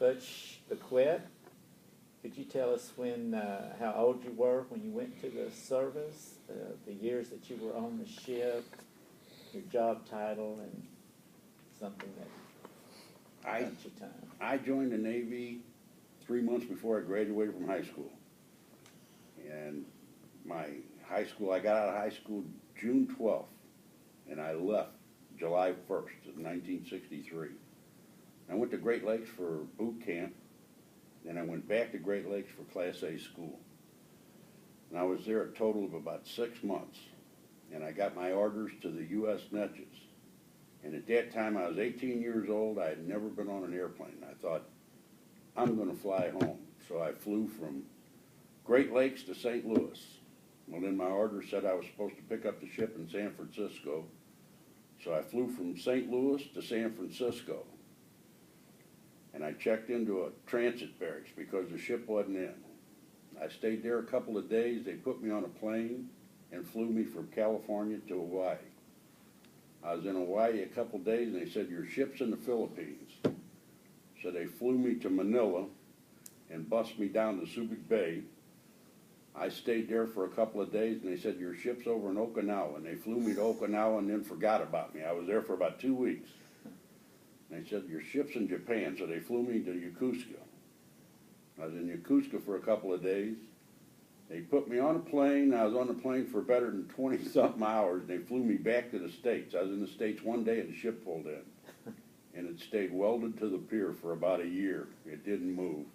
Butch Bequette. Could you tell us when, how old you were when you went to the service, the years that you were on the ship, your job title, and something that got your time? I joined the Navy 3 months before I graduated from high school. And my high school, I got out of high school June 12th, and I left July 1st of 1963. I went to Great Lakes for boot camp, then I went back to Great Lakes for Class A school. And I was there a total of about 6 months, and I got my orders to the U.S. Netches. And at that time, I was 18 years old. I had never been on an airplane. I thought, I'm going to fly home. So I flew from Great Lakes to St. Louis. Well, then my order said I was supposed to pick up the ship in San Francisco. So I flew from St. Louis to San Francisco. And I checked into a transit barracks because the ship wasn't in. I stayed there a couple of days. They put me on a plane and flew me from California to Hawaii. I was in Hawaii a couple of days, and they said, your ship's in the Philippines. So they flew me to Manila and bussed me down to Subic Bay. I stayed there for a couple of days, and they said, your ship's over in Okinawa. And they flew me to Okinawa and then forgot about me. I was there for about 2 weeks. And they said, your ship's in Japan, so they flew me to Yokosuka. I was in Yokosuka for a couple of days. They put me on a plane. I was on the plane for better than 20-something hours. They flew me back to the States. I was in the States one day, and the ship pulled in. And it stayed welded to the pier for about a year. It didn't move.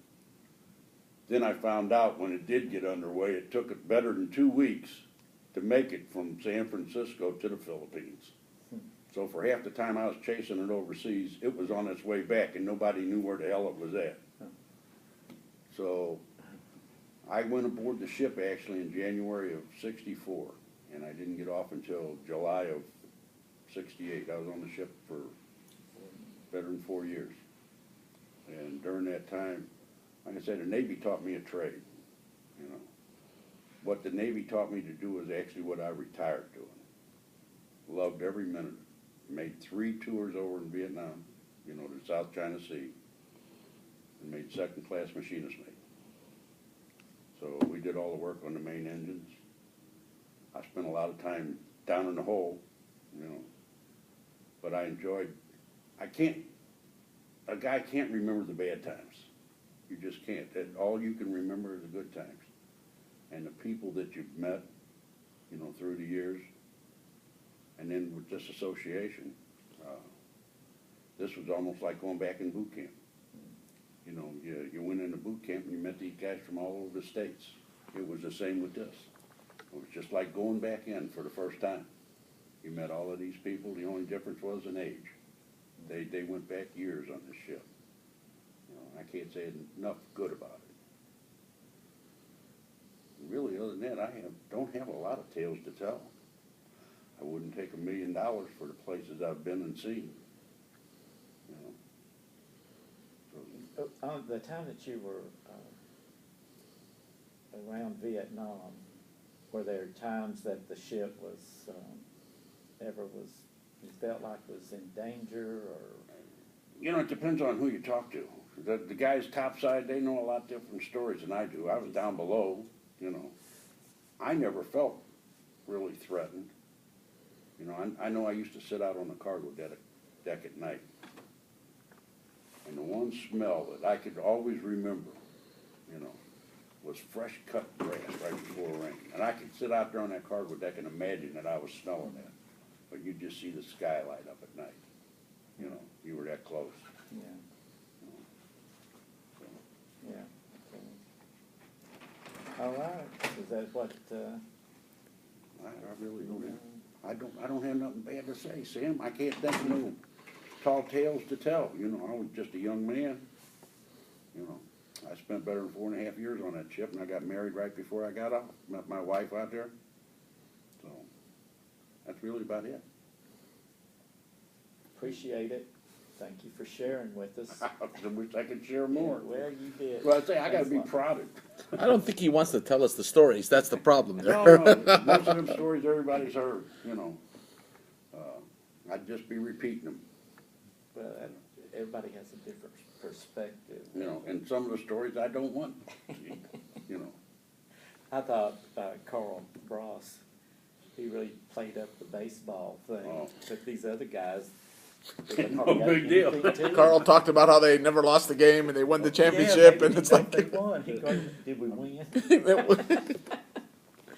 Then I found out when it did get underway, it took it better than 2 weeks to make it from San Francisco to the Philippines. So for half the time I was chasing it overseas, it was on its way back, and nobody knew where the hell it was at. So I went aboard the ship actually in January of '64, and I didn't get off until July of '68. I was on the ship for better than 4 years. And during that time, like I said, the Navy taught me a trade. You know, what the Navy taught me to do was actually what I retired doing. Loved every minute. Made 3 tours over in Vietnam, you know, the South China Sea, and made second-class machinist mate. So we did all the work on the main engines. I spent a lot of time down in the hole, you know, but I enjoyed. A guy can't remember the bad times. You just can't. All you can remember is the good times. And the people that you've met, you know, through the years. And then with this association, this was almost like going back in boot camp. You know, you went into boot camp and you met these guys from all over the States. It was the same with this. It was just like going back in for the first time. You met all of these people. The only difference was in age. They went back years on this ship. You know, I can't say enough good about it. Really, other than that, don't have a lot of tales to tell. I wouldn't take $1 million for the places I've been and seen. You know. So, The time that you were around Vietnam, were there times that the ship was you felt like was in danger, or? You know, it depends on who you talk to. The guys topside, they know a lot different stories than I do. I was down below, you know. I never felt really threatened. You know, I know I used to sit out on the cargo deck at night. And the one smell that I could always remember, you know, was fresh cut grass right before rain. And I could sit out there on that cargo deck and imagine that I was smelling that. But you just see the sky light up at night. You know, you were that close. Yeah. You know, so. Yeah. Okay. All right. Is that what? I really don't have. I don't have nothing bad to say, Sam. I can't think of no tall tales to tell. You know, I was just a young man. You know, I spent better than 4.5 years on that ship, and I got married right before I got off. Met my wife out there. So that's really about it. Appreciate it. Thank you for sharing with us. I wish I could share more. Yeah, well, you did. Well, I say I got to Thanks a be lot. proud of. I don't think he wants to tell us the stories. That's the problem there. No, most of them stories everybody's heard. You know, I'd just be repeating them. Well, everybody has a different perspective. You know, and some of the stories I don't want, you know. I thought Carl Bross, he really played up the baseball thing, Oh. but these other guys, No big deal. Carl talked about how they never lost the game and they won the championship, and it's like they won. Did we win?